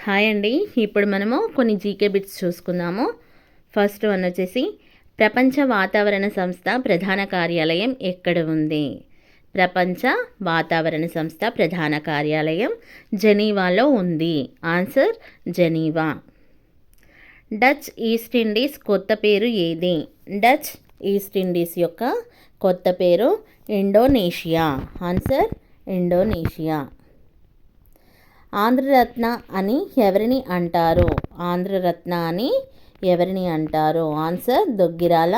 Hi అండి. ఇప్పుడు మనము కొన్ని జీకే బిట్స్ చూసుకుందాము. ఫస్ట్ వన్ వచ్చేసి ప్రపంచ వాతావరణ సంస్థ ప్రధాన కార్యాలయం ఎక్కడ ఉంది? ప్రపంచ వాతావరణ సంస్థ ప్రధాన కార్యాలయం జెనీవాలో ఉంది. Answer Geneva. Dutch east Indies కొత్త పేరు ఏది? డచ్ ఈస్ట్ ఇండీస్ యొక్క కొత్త పేరు ఇండోనేషియా. Answer Indonesia. ఆంధ్రరత్న అని ఎవరిని అంటారు? ఆంధ్రరత్న అని ఎవరిని అంటారు? ఆన్సర్ దుగ్గిరాల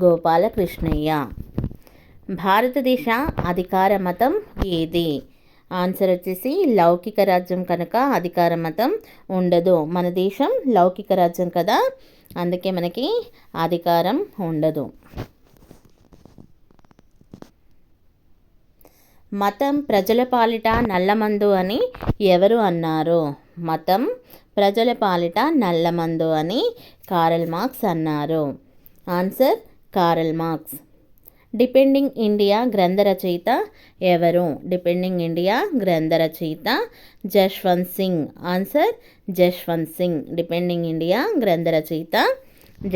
గోపాలకృష్ణయ్య. భారతదేశ అధికార మతం ఏది? ఆన్సర్ వచ్చేసి లౌకిక రాజ్యం కనుక అధికార మతం ఉండదు. మన దేశం లౌకిక రాజ్యం కదా, అందుకే మనకి అధికారం ఉండదు. మతం ప్రజల పాలిట నల్లమందు అని ఎవరు అన్నారు? మతం ప్రజల పాలిట నల్లమందు అని కారల్ మార్క్స్ అన్నారు. Answer Karl Marx. Defending India గ్రంథ రచయిత ఎవరు? డిపెండింగ్ ఇండియా గ్రంథ రచయిత Jaswant Singh. Answer Jaswant Singh. Defending India గ్రంథ రచయిత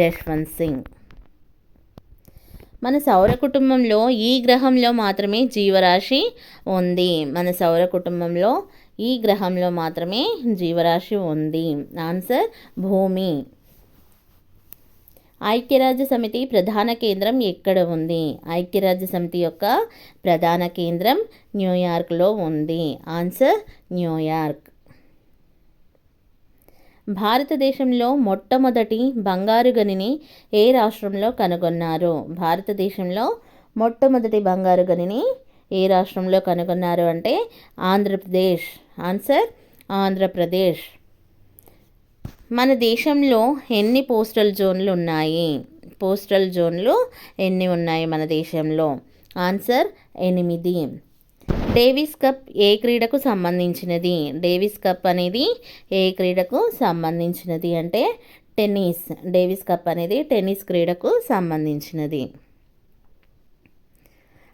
జశ్వంత్ సింగ్. మన సౌర కుటుంబంలో ఈ గ్రహంలో మాత్రమే జీవరాశి ఉంది. మన సౌర కుటుంబంలో ఈ గ్రహంలో మాత్రమే జీవరాశి ఉంది. ఆన్సర్ భూమి. ఐక్యరాజ్య సమితి ప్రధాన కేంద్రం ఎక్కడ ఉంది? ఐక్యరాజ్య సమితి యొక్క ప్రధాన కేంద్రం న్యూయార్క్లో ఉంది. Answer New York. భారతదేశంలో మొట్టమొదటి బంగారు గనిని ఏ రాష్ట్రంలో కనుగొన్నారు? భారతదేశంలో మొట్టమొదటి బంగారు గనిని ఏ రాష్ట్రంలో కనుగొన్నారు అంటే ఆంధ్రప్రదేశ్. ఆన్సర్ ఆంధ్రప్రదేశ్. మన దేశంలో ఎన్ని పోస్టల్ జోన్లు ఉన్నాయి? పోస్టల్ జోన్లు ఎన్ని ఉన్నాయి మన దేశంలో? ఆన్సర్ 8. డేవిస్ కప్ ఏ క్రీడకు సంబంధించినది? డేవిస్ కప్ అనేది ఏ క్రీడకు సంబంధించినది అంటే టెన్నిస్. డేవిస్ కప్ అనేది టెన్నిస్ క్రీడకు సంబంధించినది.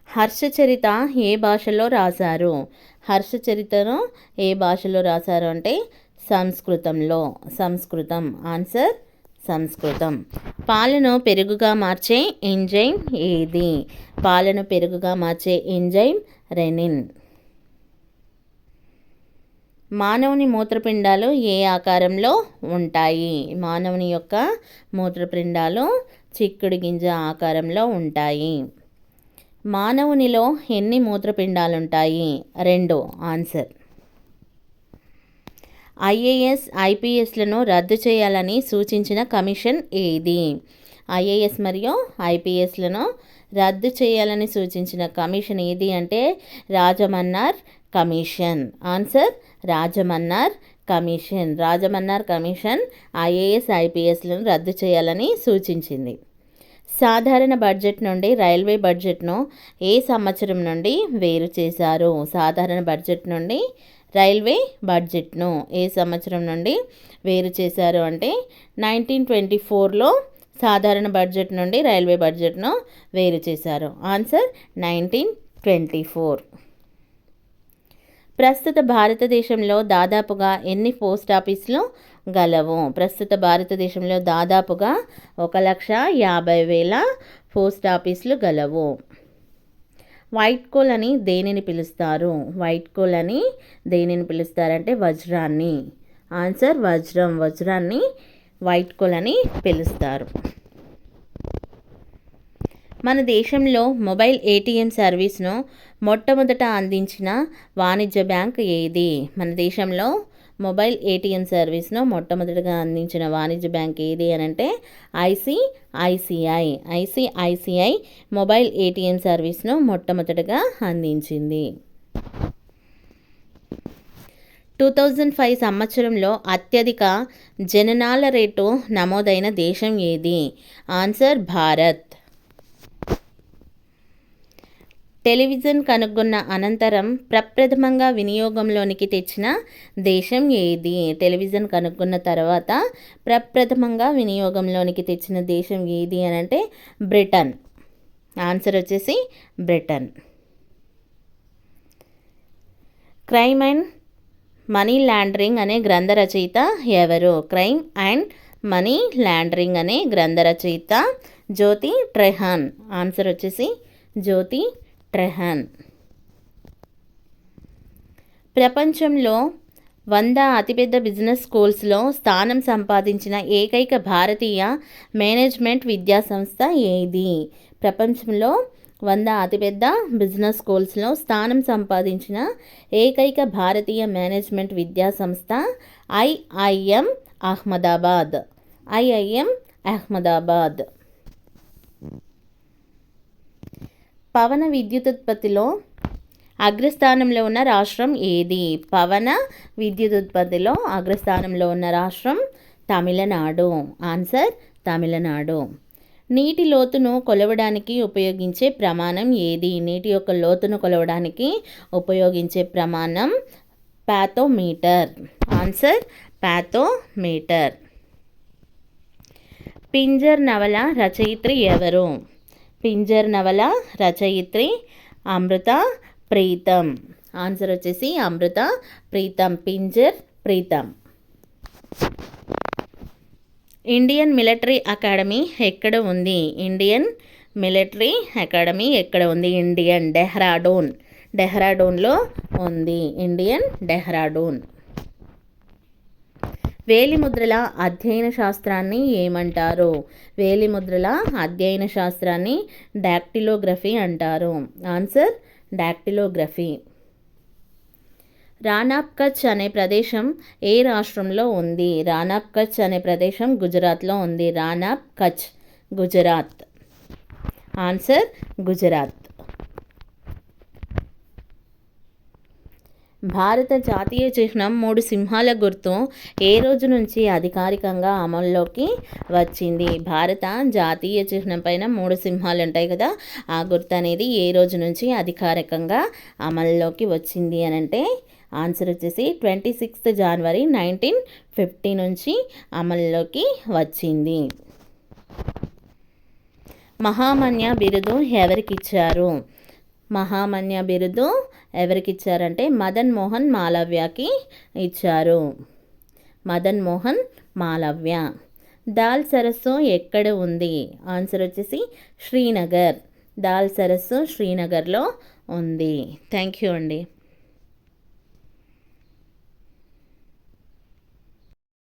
హర్షచరిత ఏ భాషలో రాశారు? హర్షచరితను ఏ భాషలో రాశారు అంటే సంస్కృతంలో. సంస్కృతం. ఆన్సర్ సంస్కృతం. పాలను పెరుగుగా మార్చే ఎంజైమ్ ఏది? పాలను పెరుగుగా మార్చే ఎంజైమ్ రెనిన్. మానవుని మూత్రపిండాలు ఏ ఆకారంలో ఉంటాయి? మానవుని యొక్క మూత్రపిండాలు చిక్కుడు గింజ ఆకారంలో ఉంటాయి. మానవునిలో ఎన్ని మూత్రపిండాలు ఉంటాయి? 2. ఆన్సర్. ఐఏఎస్ ఐపీఎస్లను రద్దు చేయాలని సూచించిన కమిషన్ ఏది? ఐఏఎస్ మరియు ఐపీఎస్లను రద్దు చేయాలని సూచించిన కమిషన్ ఏది అంటే Rajamannar commission. Answer Rajamannar commission. Rajamannar commission IAS ఐపీఎస్లను రద్దు చేయాలని సూచించింది. సాధారణ బడ్జెట్ నుండి రైల్వే బడ్జెట్ను ఏ సంవత్సరం నుండి వేరు చేశారు? సాధారణ బడ్జెట్ నుండి రైల్వే బడ్జెట్ను ఏ సంవత్సరం నుండి వేరు చేశారు అంటే 1924లో సాధారణ బడ్జెట్ నుండి రైల్వే బడ్జెట్ను వేరు చేశారు. ఆన్సర్ 1924. ప్రస్తుత భారతదేశంలో దాదాపుగా ఎన్ని పోస్ట్ ఆఫీసులు గలవు? ప్రస్తుత భారతదేశంలో దాదాపుగా 1,50,000 పోస్ట్ ఆఫీసులు గలవు. వైట్ కోల్ అని దేనిని పిలుస్తారు? వైట్ కోల్ అని దేనిని పిలుస్తారంటే వజ్రాన్ని. ఆన్సర్ వజ్రం. వజ్రాన్ని వైట్ కోల్ అని పిలుస్తారు. మన దేశంలో మొబైల్ ఏటీఎం సర్వీస్ను మొట్టమొదట అందించిన వాణిజ్య బ్యాంక్ ఏది? మన దేశంలో మొబైల్ ఏటీఎం సర్వీస్ను మొట్టమొదటిగా అందించిన వాణిజ్య బ్యాంక్ ఏది అని అంటే ఐసిఐసిఐ. ఐసిఐసిఐ మొబైల్ ఏటీఎం సర్వీస్ను మొట్టమొదటిగా అందించింది. 2005 సంవత్సరంలో అత్యధిక జననాల రేటు నమోదైన దేశం ఏది? ఆన్సర్ భారత్. టెలివిజన్ కనుగొన్న అనంతరం ప్రప్రథమంగా వినియోగంలోనికి తెచ్చిన దేశం ఏది? టెలివిజన్ కనుగొన్న తర్వాత ప్రప్రథమంగా వినియోగంలోనికి తెచ్చిన దేశం ఏది అని అంటే బ్రిటన్. ఆన్సర్ వచ్చేసి Britain. Crime and money laundering అనే గ్రంథ రచయిత ఎవరు? క్రైమ్ అండ్ మనీ లాండరింగ్ అనే గ్రంథ రచయిత జ్యోతి ట్రెహాన్. ఆన్సర్ వచ్చేసి జ్యోతి ట్రెహాన్. ప్రపంచంలో 100 అతిపెద్ద బిజినెస్ స్కూల్స్లో స్థానం సంపాదించిన ఏకైక భారతీయ మేనేజ్మెంట్ విద్యా సంస్థ ఏది? ప్రపంచంలో 100 అతిపెద్ద బిజినెస్ స్కూల్స్లో స్థానం సంపాదించిన ఏకైక భారతీయ మేనేజ్మెంట్ విద్యా సంస్థ ఐఐఎం అహ్మదాబాద్. ఐఐఎం అహ్మదాబాద్. పవన విద్యుదుత్పత్తిలో అగ్రస్థానంలో ఉన్న రాష్ట్రం ఏది? పవన విద్యుదుత్పత్తిలో అగ్రస్థానంలో ఉన్న రాష్ట్రం తమిళనాడు. ఆన్సర్ తమిళనాడు. నీటి లోతును కొలవడానికి ఉపయోగించే ప్రమాణం ఏది? నీటి యొక్క లోతును కొలవడానికి ఉపయోగించే ప్రమాణం పాథోమీటర్. ఆన్సర్ పాథోమీటర్. పింజర్ నవల రచయిత్రి ఎవరు? పింజర్ నవల రచయిత్రి అమృత ప్రీతం. ఆన్సర్ వచ్చేసి Amrita Pritam. Pinjar Pritam. Indian military academy ఎక్కడ ఉంది? ఇండియన్ మిలిటరీ అకాడమీ ఎక్కడ ఉంది? ఇండియన్ డెహ్రాడూన్. డెహ్రాడూన్లో ఉంది. ఇండియన్ డెహ్రాడూన్. వేలిముద్రల అధ్యయన శాస్త్రాన్ని ఏమంటారు? వేలిముద్రల అధ్యయన శాస్త్రాన్ని డాక్టిలోగ్రఫీ అంటారు. ఆన్సర్ డాక్టిలోగ్రఫీ. రాన్ ఆఫ్ కచ్ అనే ప్రదేశం ఏ రాష్ట్రంలో ఉంది? రాన్ ఆఫ్ కచ్ అనే ప్రదేశం గుజరాత్లో ఉంది. రాన్ ఆఫ్ కచ్ గుజరాత్. ఆన్సర్ గుజరాత్. భారత జాతీయ చిహ్నం 3 సింహాల గుర్తు ఏ రోజు నుంచి అధికారికంగా అమల్లోకి వచ్చింది? భారత జాతీయ చిహ్నం పైన 3 సింహాలు ఉంటాయి కదా, ఆ గుర్తు అనేది ఏ రోజు నుంచి అధికారికంగా అమల్లోకి వచ్చింది అని అంటే ఆన్సర్ వచ్చేసి 26 జనవరి 1950 నుంచి అమల్లోకి వచ్చింది. మహామన్య బిరుదు ఎవరికి ఇచ్చారు? మహామన్య బిరుదు ఎవరికి ఇచ్చారంటే మదన్ మోహన్ మాలవ్యకి ఇచ్చారు. మదన్ మోహన్ మాలవ్య. దాల్ సరస్సు ఎక్కడ ఉంది? ఆన్సర్ వచ్చేసి శ్రీనగర్. దాల్ సరస్సు శ్రీనగర్లో ఉంది. థ్యాంక్ యూ అండి.